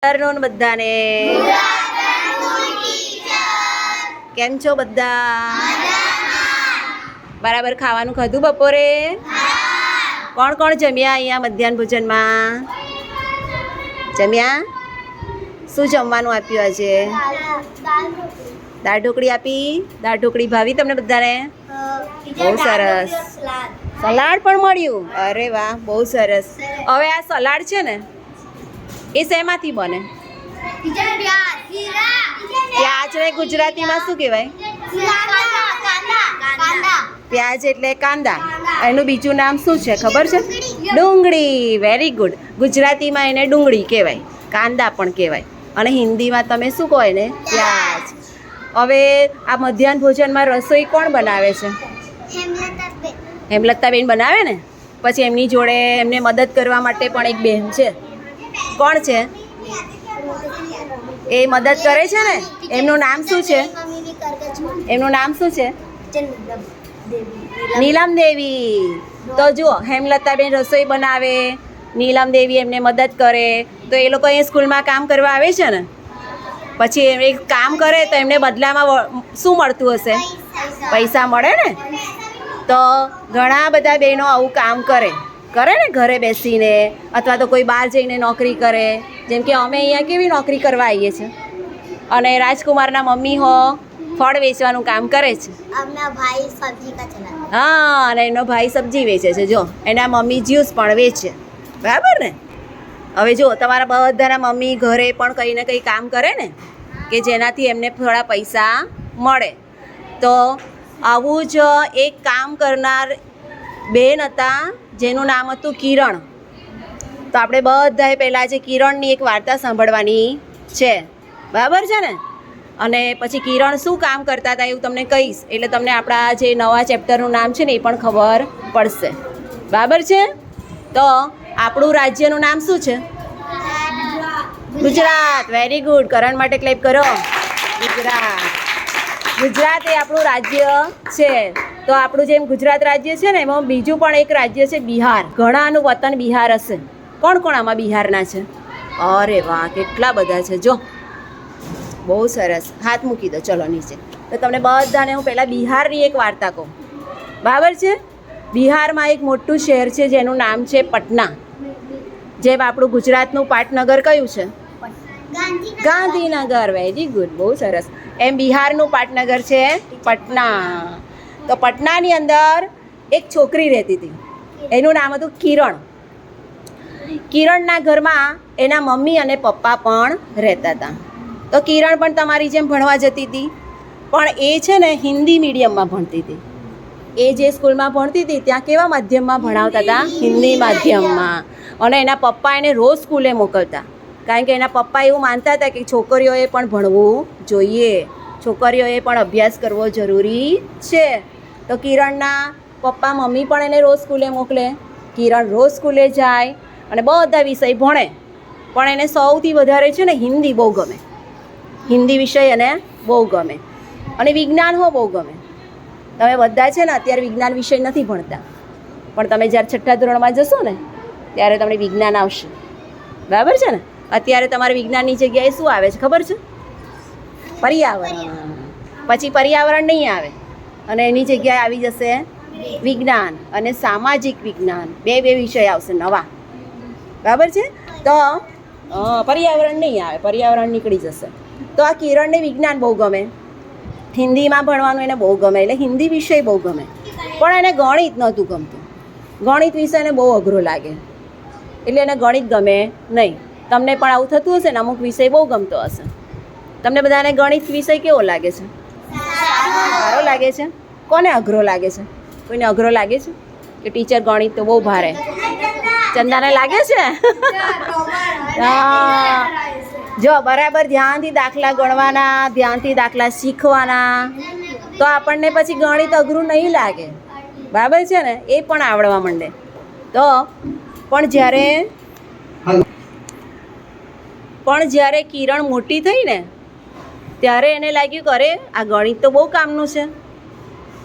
Afternoon બધાને. કેમ છો બધા? બરાબર ખાવાનું ખાધું બપોરે? કોણ કોણ જમ્યા અહીંયા મધ્યાહન ભોજનમાં? જમ્યા? શું જમવાનું આપ્યું આજે? દાળ ઢોકળી આપી. દાળ ઢોકળી ભાવી તમને બધાને? બહુ સરસ. સલાડ પણ મળ્યું? અરે વાહ, બહુ સરસ. હવે આ સલાડ છે ને એ શેમાંથી બને? પ્યાજને ગુજરાતીમાં શું કહેવાય? પ્યાજ એટલે કાંદા. એનું બીજું નામ શું છે ખબર છે? ડુંગળી. Very good. ગુજરાતીમાં એને ડુંગળી કહેવાય, કાંદા પણ કહેવાય, અને હિન્દીમાં તમે શું કહો એને? પ્યાજ. હવે આ મધ્યાહન ભોજનમાં રસોઈ કોણ બનાવે છે? હેમલતાબેન બનાવે ને. પછી એમની જોડે એમને મદદ કરવા માટે પણ એક બહેન છે. કોણ છે એ મદદ કરે છે ને? એમનું નામ શું છે? એમનું નામ શું છે? નીલમ દેવી. તો જુઓ, હેમલતાબેન રસોઈ બનાવે, નીલમ દેવી એમને મદદ કરે, તો એ લોકો અહીં સ્કૂલમાં કામ કરવા આવે છે ને. પછી એ કામ કરે તો એમને બદલામાં શું મળતું હશે? પૈસા મળે ને. તો ઘણા બધા બહેનો આવું કામ કરે ને, ઘરે બેસીને, અથવા તો કોઈ બહાર જઈને નોકરી કરે. જેમ કે અમે અહીંયા કેવી નોકરી કરવા આવીએ છીએ, અને રાજકુમારના મમ્મી હો ફળ વેચવાનું કામ કરે છે. હા, અને એનો ભાઈ સબ્જી વેચે છે. જો, એના મમ્મી જ્યુસ પણ વેચે. બરાબર ને. હવે જો, તમારા બધાના મમ્મી ઘરે પણ કંઈ ને કંઈ કામ કરે ને, કે જેનાથી એમને થોડા પૈસા મળે. તો આવું જ એક કામ કરનાર બેન હતા, જેનું નામ હતું કિરણ. તો આપણે બધાએ પહેલાં જે કિરણની એક વાર્તા સાંભળવાની છે. બરાબર છે ને. અને પછી કિરણ શું કામ કરતા હતા એવું તમને કહીશ, એટલે તમને આપણા જે નવા ચેપ્ટરનું નામ છે ને એ પણ ખબર પડશે. બરાબર છે. તો આપણું રાજ્યનું નામ શું છે? ગુજરાત. Very good. કરણ માટે ક્લેપ કરો. ગુજરાત. ગુજરાત એ આપણું રાજ્ય છે. તો આપણું જેમ ગુજરાત રાજ્ય છે ને, એમાં બીજું પણ એક રાજ્ય છે બિહાર. ઘણાનું વતન બિહાર હશે. કોણ કોણ આમાં બિહારના છે? અરે વાહ, કેટલા બધા છે. જો, બહુ સરસ. હાથ મૂકી દો ચલો નીચે. તો તમને બધાને હું પહેલાં બિહારની એક વાર્તા કહું. બરાબર છે. બિહારમાં એક મોટું શહેર છે જેનું નામ છે પટના. જેમ આપણું ગુજરાતનું પાટનગર કયું છે? ગાંધીનગર. Very good. બહુ સરસ. એમ બિહારનું પાટનગર છે પટના. તો પટનાની અંદર એક છોકરી રહેતી હતી. એનું નામ હતું કિરણ. કિરણના ઘરમાં એના મમ્મી અને પપ્પા પણ રહેતા હતા. તો કિરણ પણ તમારી જેમ ભણવા જતી હતી, પણ એ છે ને હિન્દી મીડિયમમાં ભણતી હતી. એ જે સ્કૂલમાં ભણતી હતી ત્યાં કેવા માધ્યમમાં ભણાવતા હતા? હિન્દી માધ્યમમાં. અને એના પપ્પા એને રોજ સ્કૂલે મોકલતા, કારણ કે એના પપ્પા એવું માનતા હતા કે છોકરીઓએ પણ ભણવું જોઈએ, છોકરીઓએ પણ અભ્યાસ કરવો જરૂરી છે. તો કિરણના પપ્પા મમ્મી પણ એને રોજ સ્કૂલે મોકલે. કિરણ રોજ સ્કૂલે જાય અને બધા વિષય ભણે, પણ એને સૌથી વધારે છે ને હિન્દી બહુ ગમે. હિન્દી વિષય એને બહુ ગમે, અને વિજ્ઞાન હો બહુ ગમે. તમે બધા છે ને અત્યારે વિજ્ઞાન વિષય નથી ભણતા, પણ તમે જ્યારે છઠ્ઠા ધોરણમાં જશો ને ત્યારે તમને વિજ્ઞાન આવશે. બરાબર છે ને. અત્યારે તમારે વિજ્ઞાનની જગ્યાએ શું આવે છે ખબર છે? પર્યાવરણ. પછી પર્યાવરણ નહીં આવે, અને એની જગ્યાએ આવી જશે વિજ્ઞાન અને સામાજિક વિજ્ઞાન. બે વિષય આવશે નવા. બરાબર છે. તો પર્યાવરણ નહીં આવે, પર્યાવરણ નીકળી જશે. તો આ કિરણને વિજ્ઞાન બહુ ગમે, હિન્દીમાં ભણવાનું એને બહુ ગમે, એટલે હિન્દી વિષય બહુ ગમે. પણ એને ગણિત નહોતું ગમતું. ગણિત વિષય એને બહુ અઘરો લાગે, એટલે એને ગણિત ગમે નહીં. તમને પણ આવું થતું હશે ને, અમુક વિષય બહુ ગમતો હશે. તમને બધાને ગણિત વિષય કેવો લાગે છે? સારો લાગે છે. કોને અઘરો લાગે છે? કોઈને અઘરો લાગે છે કે ટીચર ગણિત તો બહુ ભારે? ચંદાને લાગે છે? હા. જો, બરાબર ધ્યાનથી દાખલા ગણવાના, ધ્યાનથી દાખલા શીખવાના, તો આપણને પછી ગણિત અઘરું નહીં લાગે. બરાબર છે ને. એ પણ આવડવા માંડે. તો પણ જ્યારે કિરણ મોટી થઈ ને, ત્યારે એને લાગ્યું કે અરે આ ગણિત તો બહુ કામનું છે.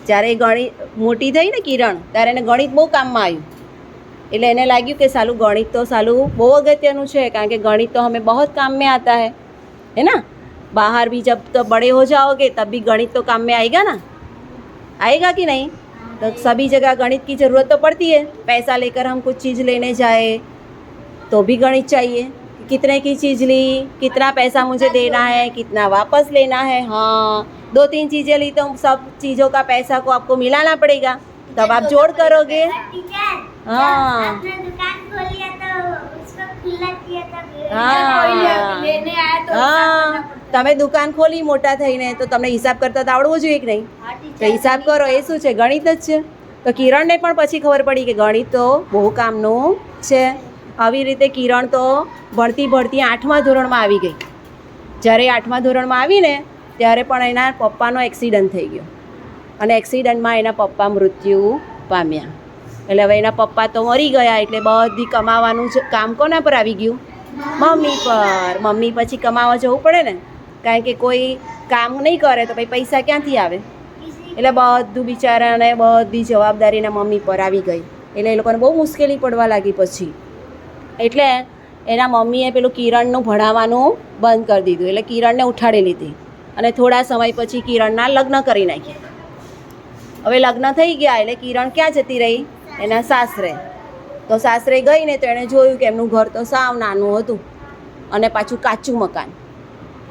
જ્યારે મોટી થઈ ને કિરણ, ત્યારે એને ગણિત બહુ કામમાં આવ્યું. એટલે એને લાગ્યું કે સાલું ગणित तो सालू બહુ અગત્યનું છે, કારણ કે ગणित तो हमें बहुत काम में आता है ना। बाहर भी जब तो बड़े हो जाओगे तब भी गणित तो काम में आएगा ना, आएगा कि नहीं। तो सभी जगह गणित की ज़रूरत तो पड़ती है। पैसा लेकर हम कुछ चीज़ लेने जाए तो भी गणित चाहिए, कितने की चीज़ ली, कितना पैसा मुझे देना है, कितना वापस लेना है। हाँ, 2-3 चीज़ें ली तो सब चीज़ों का पैसा को आपको मिलाना पड़ेगा, तब आप जोड़ करोगे। हाँ हाँ, તમે દુકાન ખોલી મોટા થઈને તો તમને હિસાબ કરતા તો આવડવું જોઈએ કે નહીં? તો હિસાબ કરો એ શું છે? ગણિત જ છે. તો કિરણને પણ પછી ખબર પડી કે ગણિત તો બહુ કામનું છે. આવી રીતે કિરણ તો ભણતી 8મા ધોરણમાં આવી ગઈ. જ્યારે 8મા ધોરણમાં આવીને ત્યારે પણ એના પપ્પાનો એક્સિડન્ટ થઈ ગયો અને એક્સિડન્ટમાં એના પપ્પા મૃત્યુ પામ્યા. એટલે હવે એના પપ્પા તો મરી ગયા, એટલે બધી કમાવાનું જ કામ કોના પર આવી ગયું? મમ્મી પર. મમ્મી પછી કમાવા જવું પડે ને, કારણ કે કોઈ કામ નહીં કરે તો પછી પૈસા ક્યાંથી આવે? એટલે બધું બિચારાને બધી જવાબદારીના મમ્મી પર આવી ગઈ. એટલે એ લોકોને બહુ મુશ્કેલી પડવા લાગી પછી. એટલે એના મમ્મીએ પેલું કિરણનું ભણાવવાનું બંધ કરી દીધું. એટલે કિરણને ઉઠાડી લીધી અને થોડા સમય પછી કિરણના લગ્ન કરી નાખ્યા. હવે લગ્ન થઈ ગયા એટલે કિરણ ક્યાં જતી રહી? એના સાસરે. તો સાસરે ગઈ ને તો એણે જોયું કે એમનું ઘર તો સાવ નાનું હતું અને પાછું કાચું મકાન,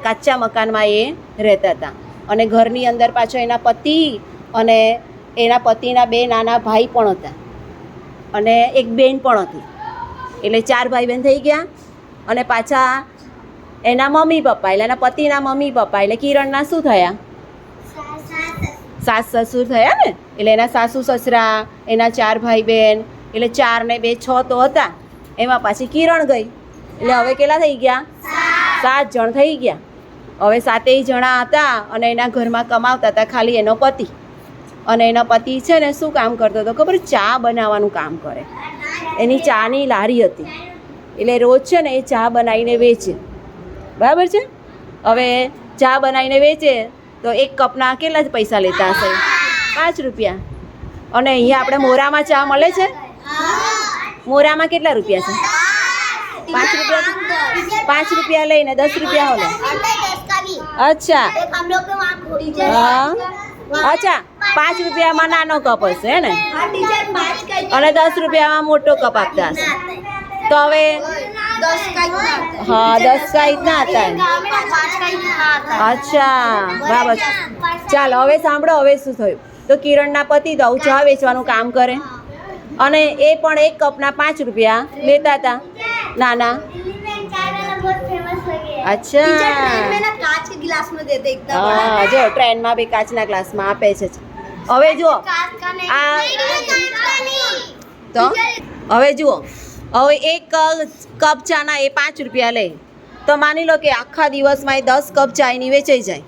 કાચા મકાનમાં એ રહેતા હતા. અને ઘરની અંદર પાછો એના પતિ અને એના પતિના 2 નાના ભાઈ પણ હતા અને એક બેન પણ હતી. એટલે 4 ભાઈ બહેન થઈ ગયા. અને પાછા એના મમ્મી પપ્પા, એટલે એના પતિના મમ્મી પપ્પા એટલે કિરણના શું થયા? સાસ સસુર થયા ને. એટલે એના સાસુ સસરા, એના 4 ભાઈ બહેન, એટલે 4 ને 2 6 તો હતા. એમાં પાછી કિરણ ગઈ એટલે હવે કેટલા થઈ ગયા? 7 જણ થઈ ગયા. હવે 7 જણા હતા અને એના ઘરમાં કમાવતા હતા ખાલી એનો પતિ. અને એનો પતિ છે ને શું કામ કરતો હતો ખબર? ચા બનાવવાનું કામ કરે. એની ચાની લારી હતી, એટલે રોજ છે ને એ ચા બનાવીને વેચે. બરાબર છે. હવે ચા બનાવીને વેચે તો એક કપના કેટલા જ પૈસા લેતા હશે? 5 રૂપિયા. અને અહીંયા આપણે મોરામાં ચા મળે છે. મોરામાં કેટલા રૂપિયા છે? 5 રૂપિયા. 5 રૂપિયા લઈને 10 રૂપિયા હોલે. અચ્છા હા, અચ્છા 5 રૂપિયામાં નાનો કપ હશે હે ને, અને 10 રૂપિયામાં મોટો કપ આપતા હશે. તો હવે हाँ 10 का इतना आता है. अच्छा बराबर. ચાલો હવે સાંભળો હવે શું થયું. તો કિરણના પતિ તો ચા વેચવાનું કામ કરે અને એ પણ એક કપના 5 રૂપિયા લેતા હતા નાના. अच्छा कांच के गिलास में देते एकदम बड़ा. હા જો ટ્રેનમાં બી કાચના ગ્લાસમાં આપે છે. હવે જુઓ આ તો હવે જુઓ, હવે એક કપ ચાના એ 5 રૂપિયા લે તો માની લો કે આખા દિવસમાં એ 10 કપ ચાયની વેચાઈ જાય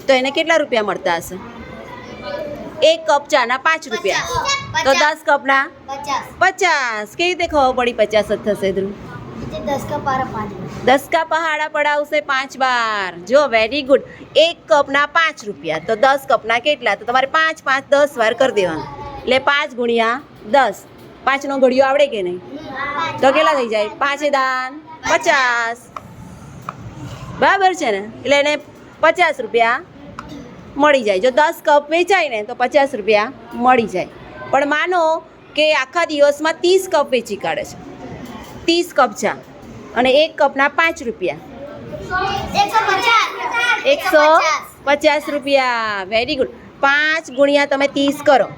તો એને કેટલા રૂપિયા મળતા હશે? એક કપ ચાના 5 રૂપિયા તો 10 કપના 50. કેવી રીતે ખબર પડી 50 જ થશે? ધ્રુવ 10 का पारा 5 10 का पहाड़ा पड़ावશે 5 બાર. જો વેરી ગુડ. એક કપના 5 રૂપિયા તો 10 કપના કેટલા? તો તમારે 5 5 10 વાર કરી દેવાનું. એટલે 5 ગુણ્યા 10. 5નો ઘડિયો આવડે કે નહીં? તો કેટલા થઈ જાય? 5 દાન 50. બરાબર છે ને. એટલે એને 50 રૂપિયા મળી જાય. જો 10 કપ વેચાય ને તો 50 રૂપિયા મળી જાય. પણ માનો કે આખા દિવસમાં 30 કપ વેચી કાઢે છે. 30 કપ ચા અને એક કપના 5 રૂપિયા 150 રૂપિયા. Very good. 5 ગુણ્યા તમે 30 કરો.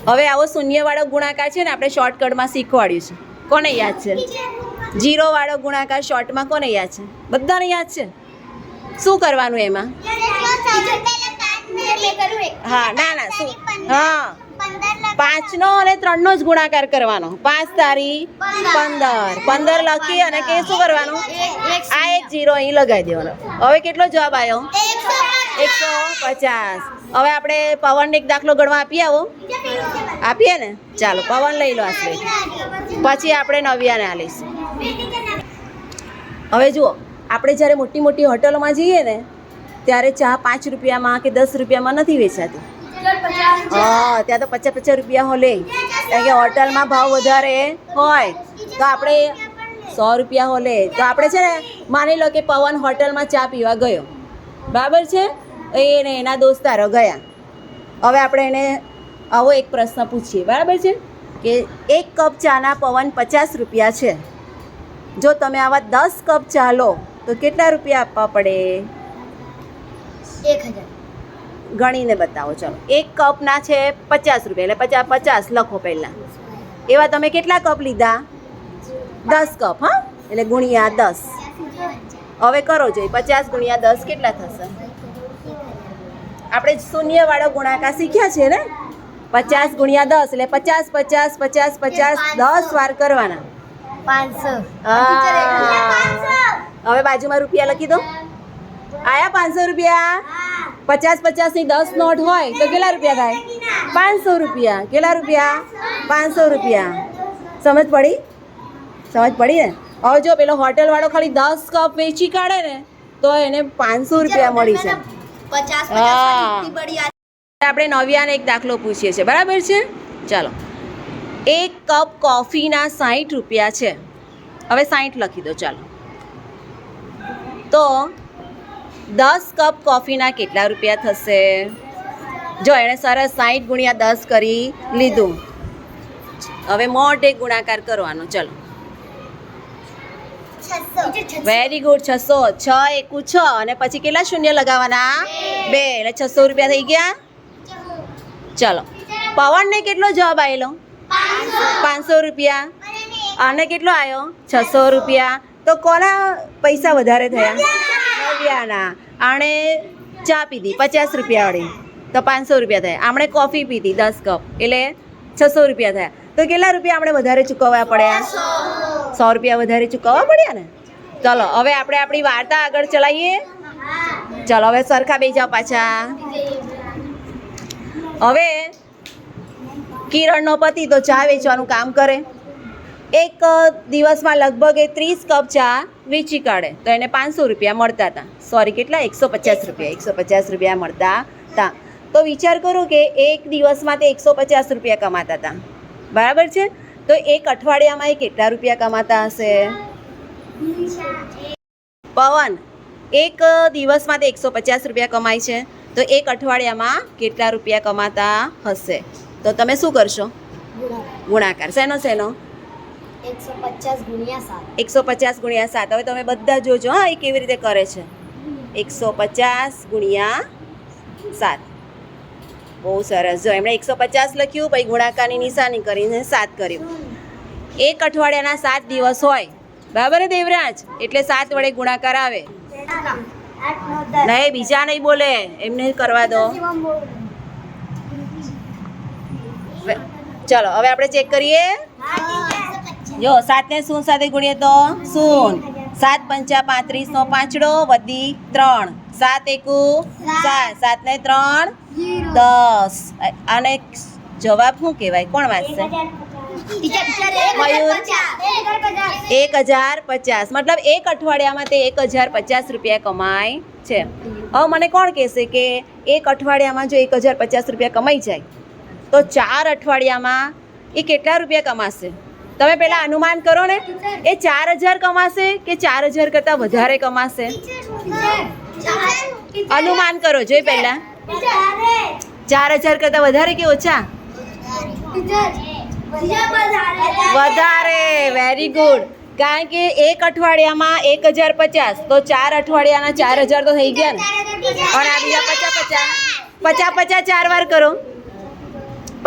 હવે આવો શૂન્યવાળો ગુણાકાર છે ને આપણે શોર્ટકટમાં શીખવાડ્યું છે. કોને યાદ છે? 0 વાળો ગુણાકાર શોર્ટમાં કોને યાદ છે? બધાને યાદ છે. શું કરવાનું એમાં? હા ના ના શું, હા 5નો અને 3નો જ ગુણાકાર કરવાનો. 5 તારી 15. 15 લખી અને કે શું કરવાનું? આ એક 0 અહીં લગાવી દેવાનો. હવે કેટલો જવાબ આવ્યો? 150. હવે આપણે પવનને એક દાખલો ગણવા આપી આવો. આપીએ ને? ચાલો પવન લઈ લો આશરે, પછી આપણે નવ્યાને આલીશું. હવે જુઓ, આપણે જ્યારે મોટી મોટી હોટલોમાં જઈએ ને ત્યારે ચા 5 રૂપિયામાં કે 10 રૂપિયામાં નથી વેચાતી. હા ત્યાં તો 50 રૂપિયા હો લે. કારણ કે હોટલમાં ભાવ વધારે હોય તો આપણે 100 રૂપિયા લે તો આપણે છે ને માની લો કે પવન હોટલમાં ચા પીવા ગયો, બરાબર છે, એને એના દોસ્તારો ગયા. હવે આપણે એને આવો એક પ્રશ્ન પૂછીએ, બરાબર છે, કે એક કપ ચાના પવન 50 રૂપિયા છે. જો તમે આવા 10 કપ ચા લો તો કેટલા રૂપિયા આપવા પડે? 1000. ગણીને બતાવો. ચલો, એક કપના છે 50 રૂપિયા, એટલે 50 લખો પહેલાં. એવા તમે કેટલા કપ લીધા? 10 કપ. હા, એટલે ગુણ્યા 10. હવે કરો જોઈએ 50 ગુણ્યા 10 કેટલા થશે? આપણે શૂન્યવાળો ગુણાકાર શીખ્યા છે ને, 50 ગુણ્યા 10 એટલે 50 50 50 50 10 વાર કરવાના. 500. હવે બાજુમાં રૂપિયા લખી દો. આયા 500 રૂપિયા. 50 50 ની 10 નોટ હોય તો કેટલા રૂપિયા થાય? 500 રૂપિયા. કેટલા રૂપિયા? 500 રૂપિયા. સમજ પડી? સમજ પડી ને? હવે જો પેલો હોટલવાળો ખાલી 10 કપ વેચી કાઢે ને તો એને 500 રૂપિયા મળી છે. 50 હા. 50 બડી આપણે નવ્યાને એક દાખલો પૂછીએ છીએ, બરાબર છે? ચાલો, એક કપ કોફીના 60 રૂપિયા છે. હવે 60 લખી દો. ચાલો, તો 10 કપ કોફીના કેટલા રૂપિયા થશે? જો એણે સરસ 60 ગુણ્યા 10 કરી લીધું. હવે મોટે ગુણાકાર કરવાનો. ચલો, 600. Very good. 600. 6 એકુ 6 અને પછી કેટલા શૂન્ય લગાવવાના? 2 એટલે 600 રૂપિયા થઈ ગયા. ચલો, પવનને કેટલો જવાબ આવેલો? 500 રૂપિયા. આને કેટલો આવ્યો? 600 રૂપિયા. તો કોના પૈસા વધારે થયા? નવ્યાના. આણે ચા પીધી 50 રૂપિયાવાળી તો 500 રૂપિયા થયા. આમણે કોફી પીધી 10 કપ એટલે 600 રૂપિયા થયા. તો કેટલા રૂપિયા આપણે વધારે ચૂકવવા પડ્યા? 100 રૂપિયા વધારે ચૂકવવા પડ્યા ને. ચલો, હવે આપણે આપણી વાર્તા આગળ ચલાવીએ. ચલો, હવે સરખા બેસી જાઓ પાછા. હવે કિરણનો પતિ તો ચા વેચવાનું કામ કરે. એક દિવસમાં લગભગ એ 30 કપ ચા વેચી કાઢે તો એને 500 રૂપિયા મળતા હતા. સોરી, કેટલા? 150 રૂપિયા. 150 રૂપિયા મળતા હતા. તો વિચાર કરો કે એક દિવસમાં તે 150 રૂપિયા કમાતા હતા, બરાબર છે? તો એક અઠવાડિયામાં એ કેટલા રૂપિયા કમાતા હશે? પવન એક દિવસમાં તે 150 રૂપિયા કમાય છે તો એક અઠવાડિયામાં કેટલા રૂપિયા કમાતા હશે? તો તમે શું કરશો? ગુણાકાર. શેનો શેનો? 150 ગુણ્યા 7. 150 ગુણ્યા 7. હવે તમે બધા જોજો હા એ કેવી રીતે કરે છે. 150 ગુણ્યા 7. બહુ સરસ. જો એમણે 150 લખ્યું, પછી ગુણાકારની નિશાની કરીને 7 કર્યું. એક અઠવાડિયાના 7 દિવસ હોય, બરાબર ને દેવરાજ? એટલે 7 વડે ગુણાકાર આવે. નહીં, બીજા નહીં બોલે, એમને કરવા દો. ચલો, હવે આપણે ચેક કરીએ. જો 7 ને શૂન્ય સાથે ગુણીએ તો શૂન્ય. 7 પંચા 35 નો પાંચડો વધી 3. 7 એકુ 7. 7 ને 3 10. અને જવાબ શું કહેવાય? કોણ વાંચશે? 1050. મતલબ એક અઠવાડિયામાં તે 1050 રૂપિયા કમાય છે. હવે મને કોણ કહેશે કે એક અઠવાડિયામાં જો 1050 રૂપિયા કમાઈ જાય તો 4 અઠવાડિયામાં એ કેટલા રૂપિયા કમાશે? તમે પહેલાં અનુમાન કરો ને. એ 4000 કમાશે કે 4000 કરતાં વધારે કમાશે? અનુમાન કરો જોઈ પહેલાં. 4000 કરતાં વધારે કે ઓછા? વધારે. Very good. કારણ કે એક અઠવાડિયામાં 1050 તો 4 અઠવાડિયાના 4000 તો થઈ ગયા ને. અને આ બીજા 50 4 વાર કરો.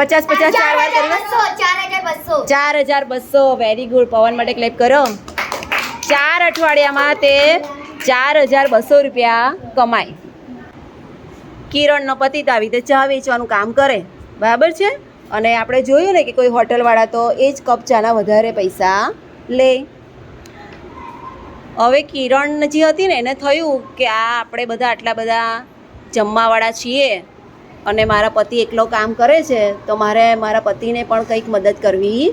50 4 વાર કરો. 4200. Very good. પવન માટે ક્લેપ કરો. 4 અઠવાડિયામાં તે 4200 રૂપિયા કમાય. કિરણનો પતિ તો આવી રીતે ચા વેચવાનું કામ કરે, બરાબર છે? અને આપણે જોયું ને કે કોઈ હોટલવાળા તો એ જ કપ ચાના વધારે પૈસા લે. હવે કિરણ જે હતી ને એને થયું કે આ આપણે બધા આટલા બધા જમવાવાળા છીએ અને મારા પતિ એકલો કામ કરે છે તો મારે મારા પતિને પણ કંઈક મદદ કરવી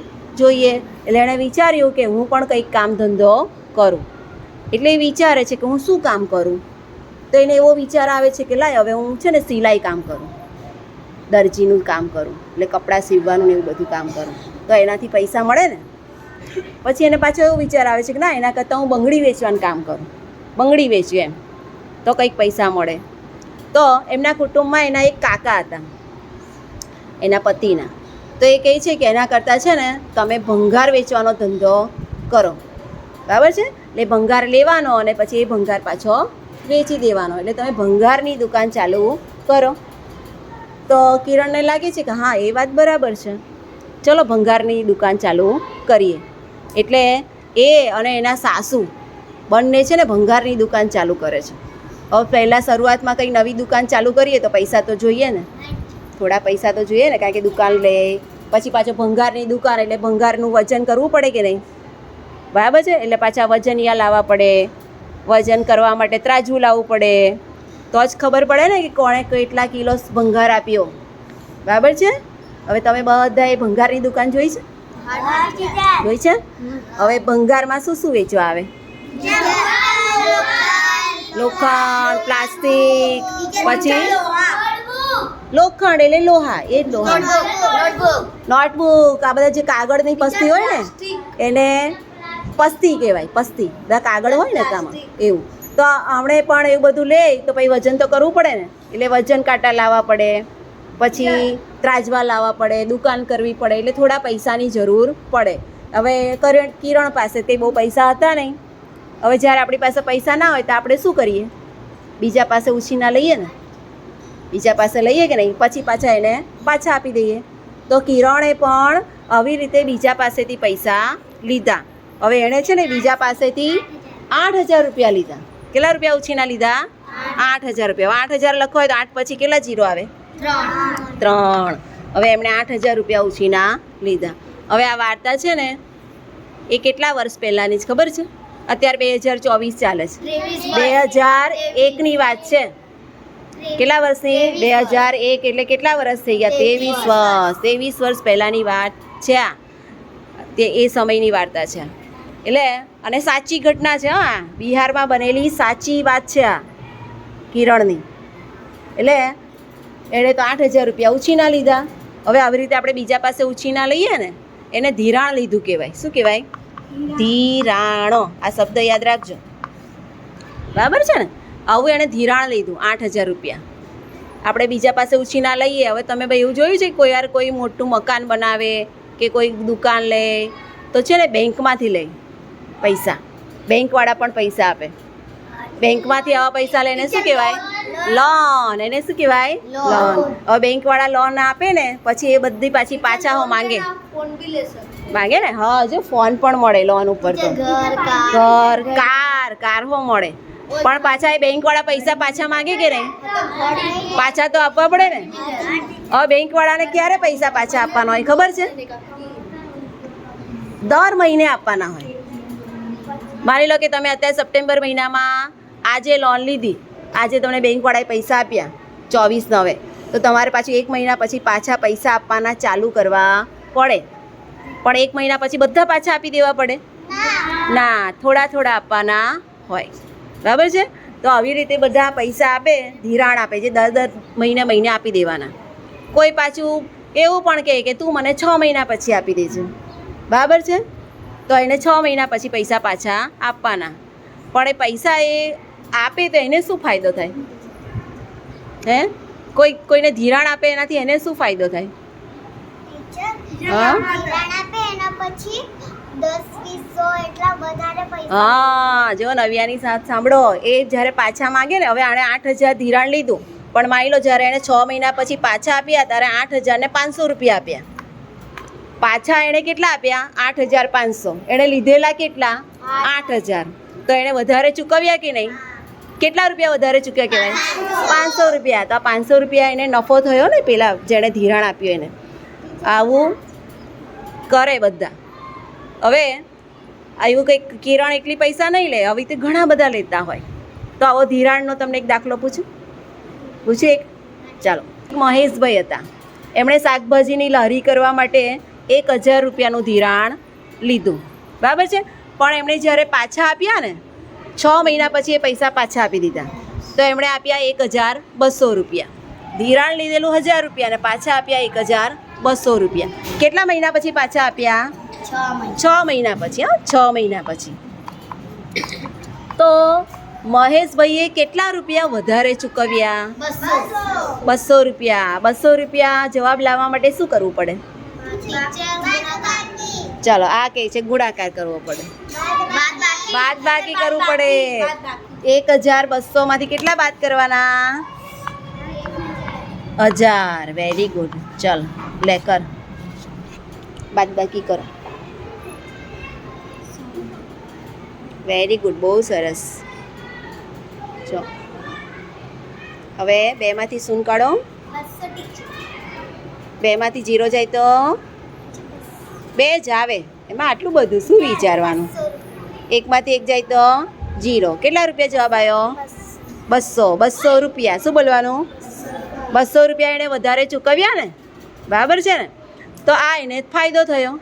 જોઈએ. એટલે એણે વિચાર્યું કે હું પણ કંઈક કામ ધંધો કરું. એટલે એ વિચારે છે કે હું શું કામ કરું? તો એને એવો વિચાર આવે છે કે લાય હવે હું છે ને સિલાઈ કામ કરું. દરજીનું કામ કરું, એટલે કપડાં સીવવાનું ને એવું બધું કામ કરું, તો એનાથી પૈસા મળે ને. પછી એને પાછો એવો વિચાર આવે છે કે ના, એના કરતાં હું બંગડી વેચવાનું કામ કરું, બંગડી વેચ્યું એમ તો કંઈક પૈસા મળે. તો એમના કુટુંબમાં એના એક કાકા હતા, એના પતિના. તો એ કહે છે કે એના કરતાં છે ને તમે ભંગાર વેચવાનો ધંધો કરો, બરાબર છે. એટલે ભંગાર લેવાનો અને પછી એ ભંગાર પાછો વેચી દેવાનો, એટલે તમે ભંગારની દુકાન ચાલુ કરો. તો કિરણને લાગે છે કે હા, એ વાત બરાબર છે, ચલો ભંગારની દુકાન ચાલુ કરીએ. એટલે એ અને એના સાસુ બંને છે ને ભંગારની દુકાન ચાલુ કરે છે. હવે પહેલાં શરૂઆતમાં કંઈ નવી દુકાન ચાલુ કરીએ તો પૈસા તો જોઈએ ને, થોડા પૈસા તો જોઈએ ને, કારણ કે દુકાન લે પછી પાછો ભંગારની દુકાન એટલે ભંગારનું વજન કરવું પડે કે નહીં, બરાબર છે. એટલે પાછા વજનિયા લાવવા પડે, વજન કરવા માટે ત્રાજવું લાવવું પડે, તો જ ખબર પડે ને કે કોણે કેટલા કિલો ભંગાર આપ્યો, બરાબર છે. હવે તમે બધાએ ભંગારની દુકાન જોઈ છે? જોઈ છે. હવે ભંગારમાં શું શું વેચવા આવે? લોખંડ, પ્લાસ્ટિક, પછી લોખંડ એટલે લોહા, એ જ લોહા, નોટબુક, આ બધા જે કાગળની પસ્તી હોય ને એને પસ્તી કહેવાય, પસ્તી કાગળ હોય ને કામાં એવું. તો આપણે પણ એવું બધું લે તો પછી વજન તો કરવું પડે ને, એટલે વજન કાંટા લાવવા પડે, પછી ત્રાજવા લાવવા પડે, દુકાન કરવી પડે, એટલે થોડા પૈસાની જરૂર પડે. હવે કિરણ પાસે તે બહુ પૈસા હતા નહીં. હવે જ્યારે આપણી પાસે પૈસા ના હોય તો આપણે શું કરીએ? બીજા પાસે ઉછીના લઈએ ને, બીજા પાસે લઈએ કે નહીં, પછી પાછા એને પાછા આપી દઈએ. તો કિરણે પણ આવી રીતે બીજા પાસેથી પૈસા લીધા. હવે એણે છે ને બીજા પાસેથી 8,000 રૂપિયા લીધા. કેટલા રૂપિયા ઉછીના લીધા? 8,000 રૂપિયા. 8,000 લખો હોય તો 8 પછી કેટલા જીરો આવે? 3. હવે એમણે 8,000 રૂપિયા ઉછીના લીધા. હવે આ વાર્તા છે ને એ કેટલા વર્ષ પહેલાંની જ ખબર છે? અત્યારે 2024 ચાલે છે, 2001ની વાત છે. કેટલા વર્ષની? 2001 એટલે કેટલા વર્ષ થઈ ગયા? 23 વર્ષ. 23 વર્ષ પહેલાંની વાત છે આ, તે એ સમયની વાર્તા છે. એટલે અને સાચી ઘટના છે. હા, બિહારમાં બનેલી સાચી વાત છે આ કિરણની. એટલે એણે તો 8,000 રૂપિયા ઉછીના લીધા. હવે આવી રીતે આપણે બીજા પાસે ઉછીના લઈએ ને એને ધિરાણ લીધું કહેવાય. શું કહેવાય? ધિરાણો. આ શબ્દ યાદ રાખજો, બરાબર છે ને. આવું એણે ધિરાણ લીધું 8,000 રૂપિયા. આપણે બીજા પાસે ઉછીના લઈએ. હવે તમે ભાઈ એવું જોયું છે કે કોઈ યાર કોઈ મોટું મકાન બનાવે કે કોઈ દુકાન લે તો છે ને બેંકમાંથી લે પૈસા, બેંકવાળા પણ પૈસા આપે. બેંકમાંથી આવા પૈસા લઈને શું કહેવાય? લોન. એને શું કહેવાય? લોન. હવે બેંકવાળા લોન આપે ને પછી એ બધી પાછી પાછા માંગે ને. હા, જો ફોન પણ મળે લોન ઉપર તો, ઘર, કાર હો મળે. પણ પાછા એ બેંકવાળા પૈસા પાછા માંગે કે નહીં? પાછા તો આપવા પડે ને. હવે બેંકવાળાને ક્યારે પૈસા પાછા આપવાના હોય ખબર છે? દર મહિને આપવાના હોય. માની લો કે તમે અત્યારે સપ્ટેમ્બર મહિનામાં આજે લોન લીધી, આજે તમને બેંકવાળાએ પૈસા આપ્યા 24/9, તો તમારે પાછું 1 મહિના પછી પાછા પૈસા આપવાના ચાલુ કરવા પડે. પણ 1 મહિના પછી બધા પાછા આપી દેવા પડે? ના, થોડા થોડા આપવાના હોય, બરાબર છે. તો આવી રીતે બધા પૈસા આપે, ધિરાણ આપે, જે દર મહિને આપી દેવાના. કોઈ પાછું એવું પણ કહે કે તું મને 6 મહિના પછી આપી દેજો, બરાબર છે. તો એને 6 મહિના પછી પૈસા પાછા આપવાના. પણ એ પૈસા એ આપે તો એને શું ફાયદો થાય? હે, કોઈને ધિરાણ આપે એનાથી એને શું ફાયદો થાય? હા, જો નવ્યાની સાથ સાંભળો. એ જ્યારે પાછા માંગે ને, હવે આણે 8,000 ધિરાણ લીધું, પણ માની લો જ્યારે એણે 6 મહિના પછી પાછા આપ્યા ત્યારે 8,000 ને 500 રૂપિયા આપ્યા. પાછા એણે કેટલા આપ્યા? 8,500. એણે લીધેલા કેટલા? 8,000. તો એણે વધારે ચૂકવ્યા કે નહીં? કેટલા રૂપિયા વધારે ચૂક્યા કહેવાય? 500 રૂપિયા. તો આ 500 રૂપિયા એને નફો થયો ને પેલા જેણે ધિરાણ આપ્યું એને. આવું કરે બધા. હવે આવું કંઈક કિરણ એકલી પૈસા નહીં લે, આવી રીતે ઘણા બધા લેતા હોય. તો આવો ધિરાણનો તમને એક દાખલો પૂછું એક? ચાલો. મહેશભાઈ હતા, એમણે શાકભાજીની લારી કરવા માટે 1,000 રૂપિયાનું ધિરાણ લીધું, બરાબર છે. પણ એમણે જ્યારે પાછા આપ્યા ને 6 મહિના પછી એ પૈસા પાછા આપી દીધા. તો એમણે આપ્યા 1,200 રૂપિયા. ધિરાણ લીધેલું 1000 રૂપિયા અને પાછા આપ્યા 1200 રૂપિયા. કેટલા મહિના પછી પાછા આપ્યા? 6 મહિના પછી. હા, 6 મહિના પછી. તો મહેશભાઈએ કેટલા રૂપિયા વધારે ચૂકવ્યા? 200 રૂપિયા. 200 રૂપિયા જવાબ લાવવા માટે શું કરવું પડે? ચાલો, આ કહે છે ગુણાકાર કરવો પડે, બાદબાકી કરવું પડે. 1200 માંથી કેટલા બાદ કરવાના? 1000. Very good. ચાલો લે કર, બાદબાકી કરો. વેરી ગુડ, બહુ સરસ. જો હવે 2 માંથી શૂન્ય કાઢો. 2 માંથી 0 જાય તો 2 જ આવે. એમાં આટલું બધું શું વિચારવાનું? 1 માંથી 1 જાય તો 0. કેટલા રૂપિયા જવાબ આવ્યો? 200 રૂપિયા. શું બોલવાનું? 200 રૂપિયા એણે વધારે ચૂકવ્યા ને, બરાબર છે ને? તો આ એને ફાયદો થયો.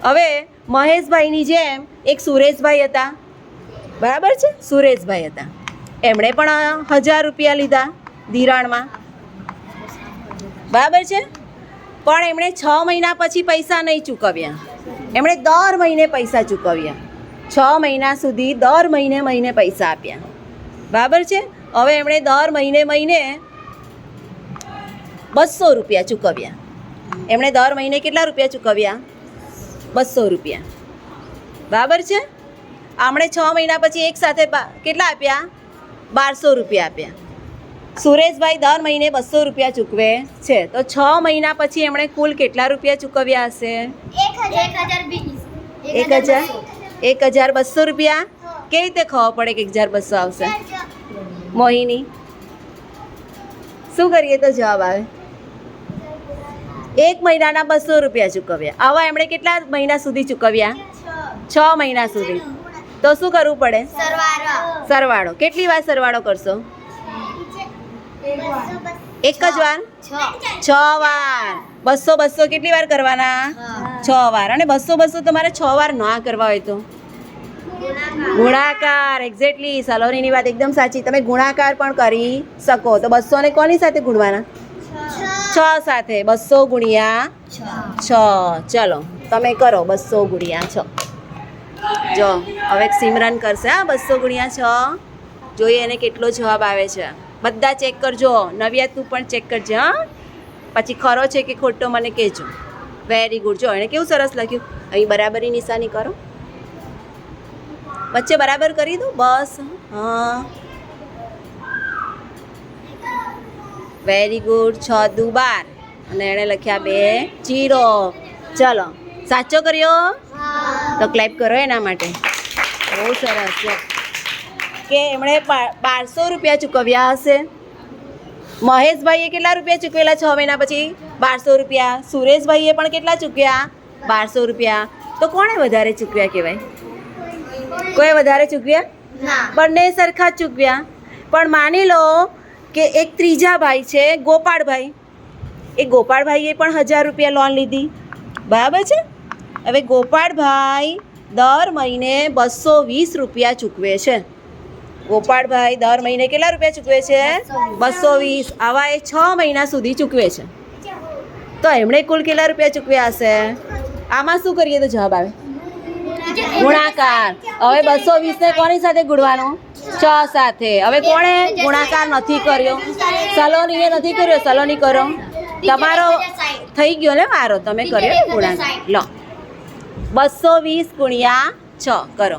હવે મહેશભાઈની જેમ એક સુરેશભાઈ હતા, બરાબર છે? સુરેશભાઈ હતા, એમણે પણ 1000 રૂપિયા લીધા ધિરાણમાં, બરાબર છે? પણ એમણે 6 મહિના પછી પૈસા નહીં ચૂકવ્યા. એમણે દર મહિને પૈસા ચૂકવ્યા. 6 મહિના સુધી દર મહિને પૈસા આપ્યા, બરાબર છે? હવે એમણે દર મહિને 200 રૂપિયા ચૂકવ્યા. એમણે દર મહિને કેટલા રૂપિયા ચૂકવ્યા? 200 રૂપિયા, બરાબર છે? આમણે 6 મહિના પછી એક સાથે કેટલા આપ્યા? 1200 રૂપિયા આપ્યા. સુરેશભાઈ દર મહિને 200 રૂપિયા ચૂકવે છે, તો 6 મહિના પછી એમણે કુલ કેટલા રૂપિયા ચૂકવ્યા હશે? 1200 રૂપિયા. કેવી રીતે ખબર પડે કે 1200 આવશે? મોહિની, શું કરીએ તો જવાબ આવે? 1 મહિનાના 200 રૂપિયા ચૂકવ્યા. આવા એમણે કેટલા મહિના સુધી ચૂકવ્યા? 6 મહિના સુધી. તો શું કરવું પડે? સરવાળો. કેટલી વાર સરવાળો કરશો? એક જ વાર? 6 વાર. 200 કેટલી વાર કરવાના? 6 વાર. અને 200 તમારે 6 વાર ના કરવા હોય તો ગુણાકાર. એક્ઝેક્ટલી, સલોનીની વાત એકદમ સાચી. તમે ગુણાકાર પણ કરી શકો. તો 200 ને કોની સાથે ગુણવાના? 6 સાથે. 200 ગુણ્યા 6. ચલો તમે કરો 200 ગુણ્યા 6. જો હવે સિમરન કરશે. હા, 200 ગુણ્યા 6. જોઈએ એને કેટલો જવાબ આવે છે. બધા ચેક કરજો. નવ્યા તું પણ ચેક કરજે. હા, પછી ખરો છે કે ખોટો મને કહેજો. Very good. જો એણે કેવું સરસ લખ્યું. અહીં બરાબરી નિશાની કરો, વચ્ચે બરાબર કરી દો બસ. હા, વેરી ગુડ. 6 દુ 12 અને એણે લખ્યા 2 0. ચલો, સાચો કર્યો તો ક્લેપ કરો એના માટે. બહુ સરસ છે કે એમણે 1200 રૂપિયા ચૂકવ્યા હશે. મહેશભાઈએ કેટલા રૂપિયા ચૂકવેલા 6 મહિના પછી? 1200 રૂપિયા. સુરેશભાઈએ પણ કેટલા ચૂક્યા? 1200 રૂપિયા. તો કોણે વધારે ચૂકવ્યા કહેવાય? કોઈ વધારે ચૂકવ્યા? બંને સરખા જ ચૂકવ્યા. પણ માની લો કે એક ત્રીજા ભાઈ છે, ગોપાળભાઈ. એ ગોપાળભાઈએ પણ 1000 રૂપિયા લોન લીધી, બરાબર છે? હવે ગોપાળભાઈ દર મહિને 220 રૂપિયા ચૂકવે છે. ગોપાળભાઈ દર મહિને કેટલા રૂપિયા ચૂકવે છે? 220. આવા એ 6 મહિના સુધી ચૂકવે છે. તો એમણે કુલ કેટલા રૂપિયા ચૂકવ્યા હશે? આમાં શું કરીએ તો જવાબ આવે? ગુણાકાર. હવે 220 ને કોની સાથે ગુણવાનું? 6 સાથે. હવે કોણે ગુણાકાર નથી કર્યો? સલોનીએ નથી કર્યો. સલોની કરો. તમારો થઈ ગયો ને વારો, તમે કર્યો ને ગુણાકાર. લો, 220 ગુણ્યા 6 કરો.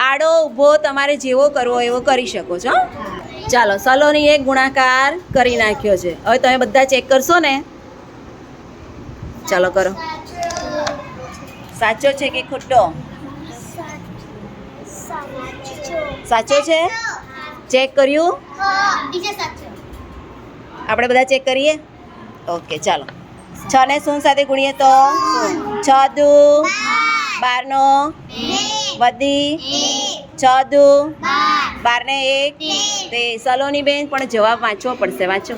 આડો ઊભો તમારે જેવો કરવો એવો કરી શકો છો. ચાલો, સલોનીએ ગુણાકાર કરી નાખ્યો છે. હવે તમે બધા ચેક કરશો ને? ચાલો કરો. સાચો છે કે ખોટો? સાચો છે. ચેક કર્યું? આપણે બધા ચેક કરીએ. ઓકે, ચાલો. 6 ને 0 સાથે ગુણીએ તો 6 દુ 12 નો વધી 6 દુ 12 ને 1 તે. સલોની બેન પણ જવાબ વાંચવો પડશે. વાંચો,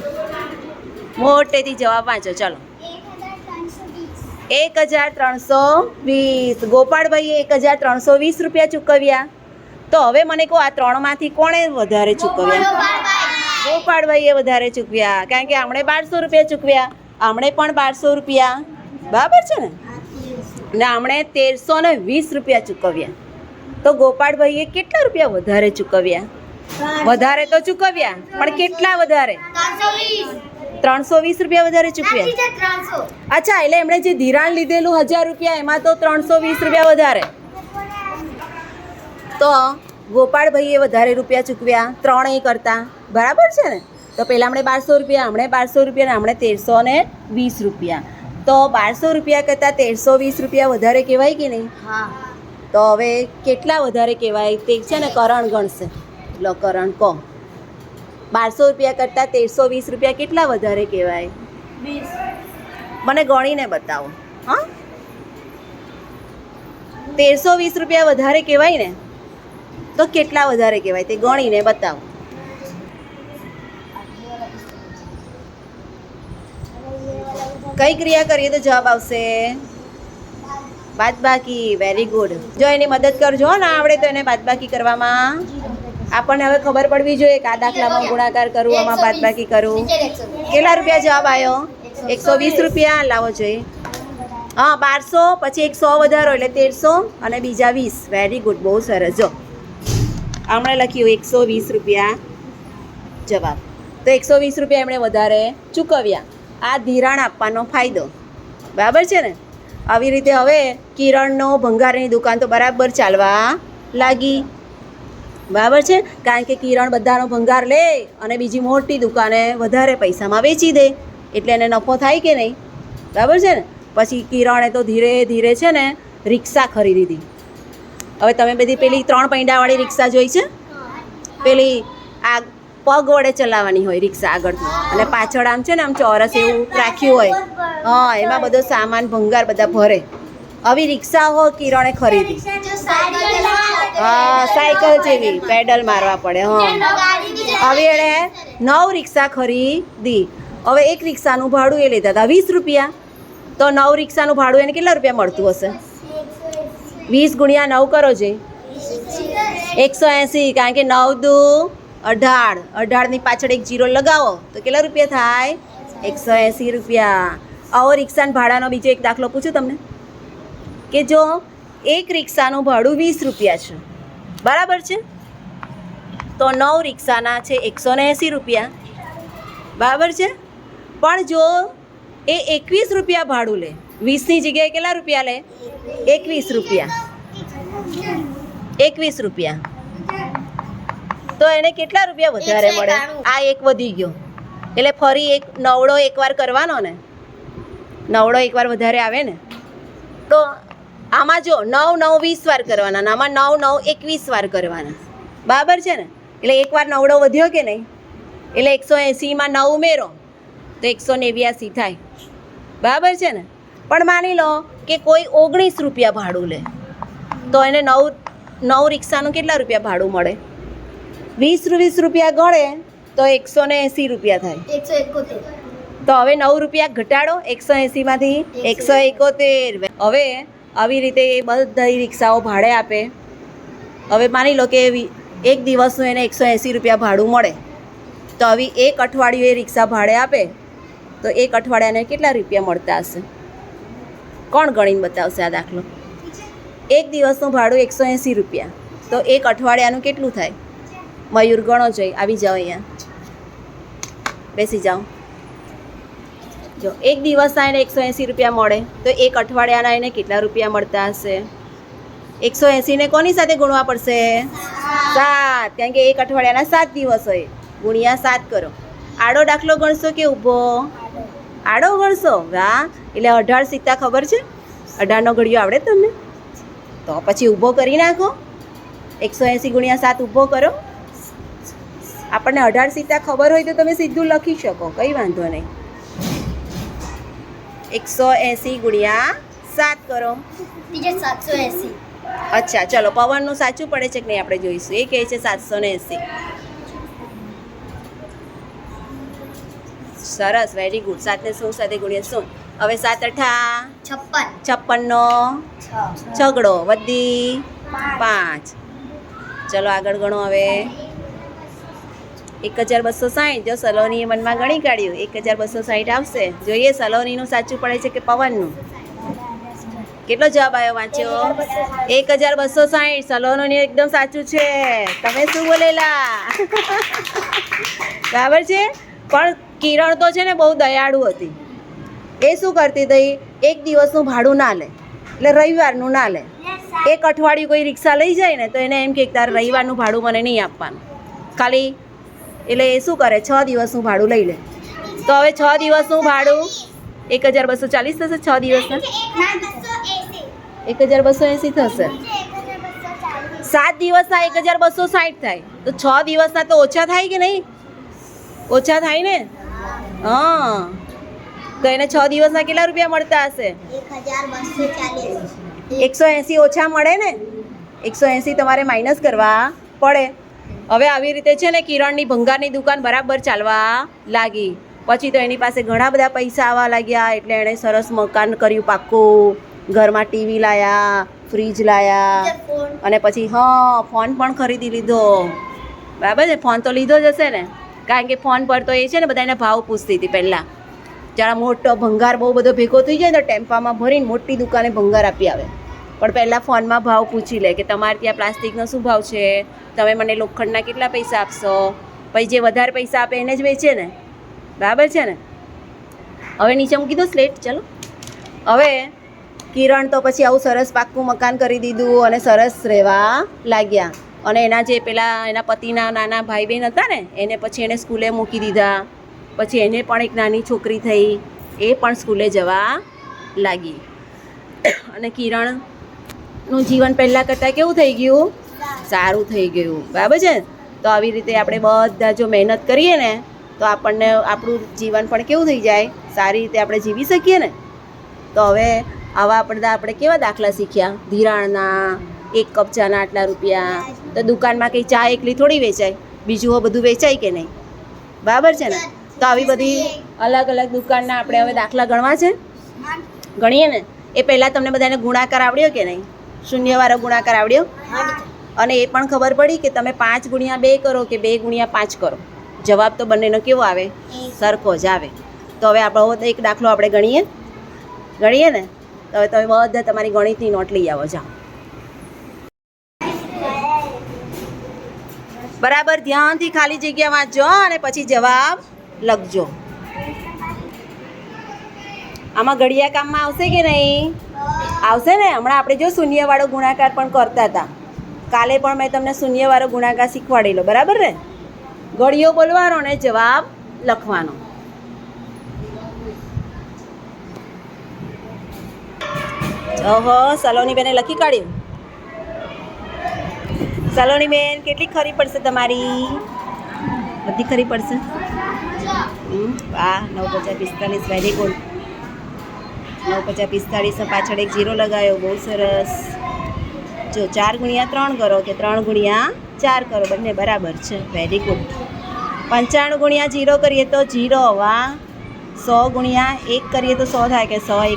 મોટેથી જવાબ વાંચો. ચાલો, 1320. ગોપાળભાઈએ 1320 રૂપિયા ચૂકવ્યા. તો હવે મને કહો, આ 3 માંથી કોણે વધારે ચૂકવ્યા? ગોપાળભાઈએ વધારે ચૂકવ્યા કારણ કે આમણે 1200 રૂપિયા ચૂકવ્યા, આમણે પણ 1200 રૂપિયા, બરાબર છે ને. ને આમણે 1320 રૂપિયા ચૂકવ્યા. તો ગોપાળભાઈએ કેટલા રૂપિયા વધારે ચૂકવ્યા? વધારે તો ચૂકવ્યા, પણ કેટલા વધારે? 320 રૂપિયા વધારે ચૂકવ્યા. અચ્છા, એટલે એમણે જે ધિરાણ લીધેલું 1000 રૂપિયા, એમાં તો 320 રૂપિયા વધારે. તો ગોપાળભાઈએ વધારે રૂપિયા ચૂકવ્યા ત્રણેય કરતાં, બરાબર છે ને. તો પહેલાં આપણે 1200 રૂપિયા, હમણે 1200 રૂપિયા, ને હમણે 1320 રૂપિયા. તો 1200 રૂપિયા કરતાં 1320 રૂપિયા વધારે કહેવાય કે નહીં? હા. તો હવે કેટલા વધારે કહેવાય તે છે ને કરણ ગણશે. લો કરણ કહો, 1200 રૂપિયા કરતાં 1320 રૂપિયા કેટલા વધારે કહેવાય? મને ગણીને બતાવો. હા, 1320 રૂપિયા વધારે કહેવાય ને? તો કેટલા વધારે કહેવાય તે ગણીને બતાવો. કઈ ક્રિયા કરીએ તો જવાબ આવશે? બાદબાકી. Very good. જો એની મદદ કરજો, ના આવડે તો એને બાદબાકી કરવામાં આપણને હવે ખબર પડવી જોઈએ કે આ દાખલામાં ગુણાકાર કરવું, આમાં બાદબાકી કરવું. કેટલા રૂપિયા જવાબ આવ્યો? 120 રૂપિયા. લાવો જોઈએ. હા, 1200 પછી 100 વધારો એટલે 1300 અને બીજા 20. વેરી ગુડ, બહુ સરસ. જો હમણાં લખ્યું 120 રૂપિયા જવાબ. તો 120 રૂપિયા એમણે વધારે ચૂકવ્યા. આ ધિરાણ આપવાનો ફાયદો, બરાબર છે ને. આવી રીતે હવે કિરણનો ભંગારની દુકાન તો બરાબર ચાલવા લાગી, બરાબર છે. કારણ કે કિરણ બધાનો ભંગાર લે અને બીજી મોટી દુકાને વધારે પૈસામાં વેચી દે, એટલે એને નફો થાય કે નહીં? બરાબર છે ને. પછી કિરણે તો ધીરે ધીરે છે ને રિક્ષા ખરીદી હતી. હવે તમે બધી પેલી 3 પૈડાવાળી રિક્ષા જોઈ છે? પેલી આ પગ વડે ચલાવવાની હોય રિક્ષા આગળથી, અને પાછળ આમ છે ને આમ ચોરસ એવું રાખ્યું હોય. હા, એમાં બધો સામાન ભંગાર બધા ભરે. આવી રિક્ષાઓ કિરણે ખરીદી. હા, સાયકલ જેવી પેડલ મારવા પડે. હા, હવે એણે 9 રિક્ષા ખરીદી. હવે એક રિક્ષાનું ભાડું એ લેતા હતા 20 રૂપિયા. તો 9 રિક્ષાનું ભાડું એને કેટલા રૂપિયા મળતું હશે? 20 ગુણ્યા 9 કરો છે 180. કારણ કે 9 દુ 18, 18 ની પાછળ એક જીરો લગાવો તો કેટલા રૂપિયા થાય? 180 રૂપિયા. આવો રિક્ષાના ભાડાનો બીજો એક દાખલો પૂછું તમને, કે જો એક રિક્ષાનું ભાડું 20 રૂપિયા છે, બરાબર છે. તો 9 રિક્ષાના છે 180 રૂપિયા, બરાબર છે. પણ જો એ 21 રૂપિયા ભાડું લે, 20ની જગ્યાએ કેટલા રૂપિયા લે? 21 રૂપિયા. 21 રૂપિયા. તો એને કેટલા રૂપિયા વધારે મળે? આ એક વધી ગયો એટલે ફરી એક નવડો એકવાર કરવાનો ને, નવડો એકવાર વધારે આવે ને. તો આમાં જો 9 9 20 વાર કરવાના, ને આમાં 9 9 21 વાર કરવાના, બરાબર છે ને. એટલે એકવાર નવડો વધ્યો કે નહીં, એટલે 180માં 9 ઉમેરો તો 189 થાય, બરાબર છે ને. પણ માની લો કે કોઈ 19 રૂપિયા ભાડું લે, તો એને 9 રિક્ષાનું કેટલા રૂપિયા ભાડું મળે? 20 રૂપિયા ગણે તો 180 રૂપિયા થાય. 171. તો હવે 9 રૂપિયા ઘટાડો 180માંથી 171. હવે આવી રીતે એ બધી રિક્ષાઓ ભાડે આપે. હવે માની લો કે એક દિવસનું એને 180 રૂપિયા ભાડું મળે, તો હવે એક અઠવાડિયું એ રિક્ષા ભાડે આપે તો એક અઠવાડિયાને કેટલા રૂપિયા મળતા હશે? કોણ ગણીને બતાવશે આ દાખલો? એક દિવસનું ભાડું 180 રૂપિયા, તો એક અઠવાડિયાનું કેટલું થાય? મયુર ગણો જોઈ. આવી જાઓ, અહીંયા બેસી જાઓ. જો એક દિવસના એને 180 રૂપિયા મળે, તો એક અઠવાડિયાના એને કેટલા રૂપિયા મળતા હશે? 180ને કોની સાથે ગુણવા પડશે? 7. કારણ કે એક અઠવાડિયાના 7 દિવસ હોય, ગુણ્યા 7 કરો. આડો દાખલો ગણશો કે ઊભો? આડો ગણશો. વાહ. એટલે 18 શીખતા ખબર છે? 18નો ઘડિયો આવડે તમને? તો પછી ઊભો કરી નાખો. 180 ગુણ્યા 7 ઊભો કરો. આપણને 18 શીખતા ખબર હોય તો તમે સીધું લખી શકો, કંઈ વાંધો નહીં. 180 ગુણ્યા 7 કરો. 780. અચ્છા, ચલો પવનનું સાચું પડે છે કે નહીં આપણે જોઈશું. એ કહે છે 780. સરસ, વેરી ગુડ. 7 ને 0 સાથે ગુણ્યા 0. હવે 7 અઠા 56 નો છગડો વધી 5. ચલો આગળ ગણો. હવે 1260. જો સલોનીએ મનમાં ગણી કાઢ્યું 1260 આવશે. જોઈએ સલોનીનું સાચું પડે છે કે પવનનું. કેટલો જવાબ આવ્યો વાંચ્યો? 1260. સલોનીનું એકદમ સાચું છે. તમે શું બોલેલા? બરાબર છે. પણ કિરણ તો છે ને બહુ દયાળુ હતી. એ શું કરતી હતી? એક દિવસનું ભાડું ના લે, એટલે રવિવારનું ના લે. એક અઠવાડિયું કોઈ રિક્ષા લઈ જાય ને તો એને એમ કે તારે રવિવારનું ભાડું મને નહીં આપવાનું, ખાલી એટલે એ શું કરે 6 દિવસનું ભાડું લઈ લે. તો હવે 6 દિવસનું ભાડું 1240 થશે. 6 દિવસના 1280 થશે. 7 દિવસના 1260 થાય. તો 6 દિવસના તો ઓછા થાય કે નહીં? ઓછા થાય ને. હા, તો એને 6 દિવસના કેટલા રૂપિયા મળતા હશે? 180 ઓછા મળે ને. 180 તમારે માઇનસ કરવા પડે. હવે આવી રીતે છે ને કિરણની ભંગારની દુકાન બરાબર ચાલવા લાગી. પછી તો એની પાસે ઘણા બધા પૈસા આવવા લાગ્યા. એટલે એણે સરસ મકાન કર્યું પાક્કું. ઘરમાં ટીવી લાયા, ફ્રીજ લાયા, અને પછી ફોન પણ ખરીદી લીધો. બરાબર છે. ફોન તો લીધો જ હશે ને, કારણ કે ફોન પર તો એ છે ને બધાને ભાવ પૂછતી હતી પહેલાં. જરા મોટો ભંગાર બહુ બધો ભેગો થઈ જાય તો ટેમ્પામાં ભરીને મોટી દુકાને ભંગાર આપી આવે. પણ પહેલાં ફોનમાં ભાવ પૂછી લે કે તમારે ત્યાં પ્લાસ્ટિકનો શું ભાવ છે, તમે મને લોખંડના કેટલા પૈસા આપશો. પછી જે વધારે પૈસા આપે એને જ વેચે ને. બરાબર છે ને. હવે નીચે મૂકી દો સ્લેટ. ચલો હવે કિરણ તો પછી આવું સરસ પાક્કું મકાન કરી દીધું અને સરસ રહેવા લાગ્યા. અને એના જે પેલા એના પતિના નાના ભાઈ બહેન હતા ને એને પછી એને સ્કૂલે મૂકી દીધા. પછી એને પણ એક નાની છોકરી થઈ, એ પણ સ્કૂલે જવા લાગી. અને કિરણનું જીવન પહેલાં કરતાં કેવું થઈ ગયું? સારું થઈ ગયું. બરાબર છે. તો આવી રીતે આપણે બધા જો મહેનત કરીએ ને તો આપણને આપણું જીવન પણ કેવું થઈ જાય? સારી રીતે આપણે જીવી શકીએ ને. તો હવે આવા આપણે કેવા દાખલા શીખ્યા? ધિરાણના, 1 કપ ચાના આટલા રૂપિયા. તો દુકાનમાં કંઈ ચા એકલી થોડી વેચાય, બીજું બધું વેચાય કે નહીં? બરાબર છે ને. તો આવી બધી અલગ અલગ દુકાનના આપણે હવે દાખલા ગણવા છે. ગણીએ ને. એ પહેલાં તમને બધાને ગુણાકાર આવડ્યો કે નહીં? શૂન્યવાળો ગુણાકાર આવડ્યો? અને એ પણ ખબર પડી કે તમે 5 ગુણ્યા 2 કરો કે 2 ગુણ્યા 5 કરો, જવાબ તો બંનેનો કેવો આવે? સરખો જ આવે. તો હવે આપણો એક દાખલો આપણે ગણીએ ને. તો હવે તમે બધા તમારી ગણિતની નોટ લઈ આવો. જાઓ, બરાબર ધ્યાનથી ખાલી જગ્યા વાંચજો અને પછી જવાબ લખજો. આમાં ઘડિયા કામમાં આવશે કે નહીં? આવશે ને. હમણાં આપણે જો શૂન્યવાળો ગુણાકાર પણ કરતા હતા. કાલે પણ મેં તમને શૂન્યવાળો ગુણાકાર શીખવાડેલો. બરાબર ને. ઘડિયો બોલવાનો ને જવાબ લખવાનો. ઓહો, સલોની બેને લખી કાઢ્યું. સલોની બેન કેટલી ખરી પડશે તમારી? બધી ખરી પડશે. વાહ, 9×5=45. Very good. 9×5=45 પાછળ એક 0 લગાવ્યો. બહુ સરસ. જો 4 ગુણ્યા 3 કરો કે 3 ગુણ્યા 4 કરો, બંને બરાબર છે. Very good. 95 ગુણ્યા 0 કરીએ તો 0. વાહ. 100 ગુણ્યા 1 કરીએ તો 100 થાય કે 100 ×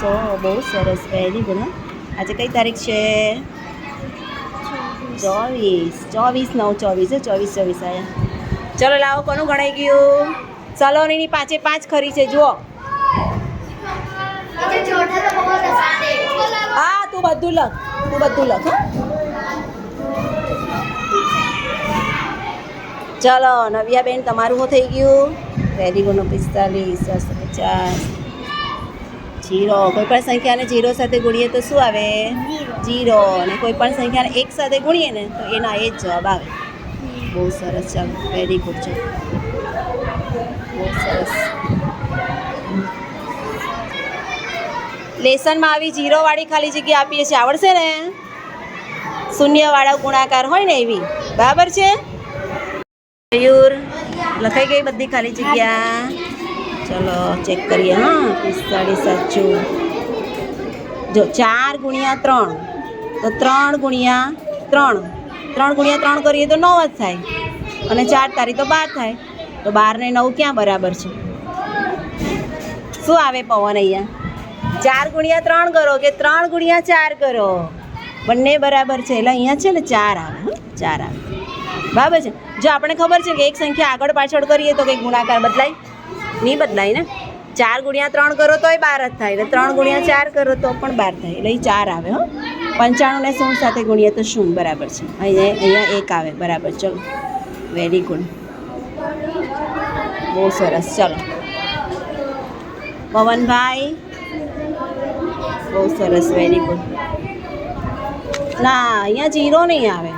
100. બહુ સરસ. Very good. આજે કઈ તારીખ છે? 24/9/24. 24 આવ્યા. ચલો લાવો, કોનું ગણાઈ ગયું? સલોનીની 5 ખરી છે. જુઓ. હા, તું બધું લખ. ચલો નવ્યાબેન, તમારું શું થઈ ગયું? Very good. 45, 750. 0. કોઈ પણ સંખ્યાને 0 સાથે ગુણીએ તો શું આવે? 0. અને કોઈ પણ સંખ્યાને 1 સાથે ગુણીએ ને તો એના એ જ જવાબ આવે. બહુ સરસ. ચાલો, વેરી ગુડ છે. બહુ સરસ. લેસનમાં આવી 0 વાળી ખાલી જગ્યા આપીએ છીએ, આવડશે ને? શૂન્યવાળા ગુણાકાર હોય ને એવી. બરાબર છે. મયુર, લખાઈ ગઈ બધી ખાલી જગ્યા? ચલો ચેક કરીએ. 45 સાચું. જો 4 ગુણ્યા 3 તો 3 ગુણ્યા 3 કરીએ તો 9 જ થાય. અને 4 તારી તો 12 થાય. તો 12 ને 9 ક્યાં બરાબર છે? શું આવે પવન અહીંયા? 4 ગુણ્યા 3 કરો કે 3 ગુણ્યા 4 કરો, બંને બરાબર છે. એટલે અહીંયા છે ને 4 આવે. 4 આવે બરાબર છે. જો આપણે ખબર છે કે એક સંખ્યા આગળ પાછળ કરીએ તો કંઈ ગુણાકાર બદલાય નહીં બદલાય ને. 4 ગુણ્યા 3 કરો તોય 12 જ થાય, એટલે 3 ગુણ્યા 4 કરો તો પણ 12 થાય, એટલે એ 4 આવે. હો 95 ને 0 સાથે ગુણીએ તો 0 બરાબર છે. અહીંયા 1 આવે બરાબર. ચલો વેરી ગુડ, બહુ સરસ. ચલો પવનભાઈ, બહુ સરસ, વેરી ગુડ. ના અહીંયા 0 નહીં આવે.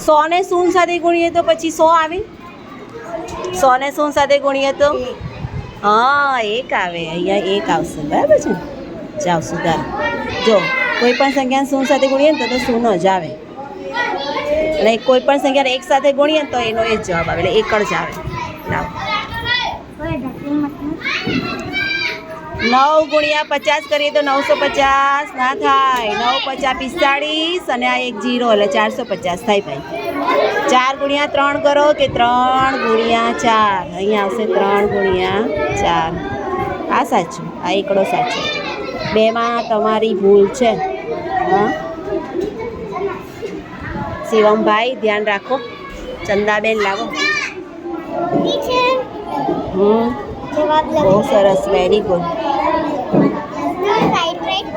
100 ને 0 સાથે ગુણીએ તો પછી 100 આવે. 100 ને 0 સાથે ગુણીએ તો હા 1 આવે. અહીંયા 1 આવશે બરાબર છે. જાઓ સુધારો. જો કોઈ પણ સંખ્યાને 0 સાથે ગુણીએ ને તો 0 જ આવે, અને કોઈ પણ સંખ્યાને 1 સાથે ગુણીએ ને તો એનો એ જ જવાબ આવે, એટલે 1 જ આવે. લાવો 9 ગુણ્યા 50 કરીએ તો 950 ના થાય. 9 × 5 = 45 અને આ 1 0 એટલે 450 થાય ભાઈ. 4 ગુણ્યા 3 કરો કે 3 ગુણ્યા 4, અહીંયા આવશે 3 ગુણ્યા 4. આ સાચું, આ એકડો સાચો. 2માં તમારી ભૂલ છે. હા શિવમભાઈ ધ્યાન રાખો. ચંદાબેન લાવો. બહુ સરસ, વેરી ગુડ. Right right.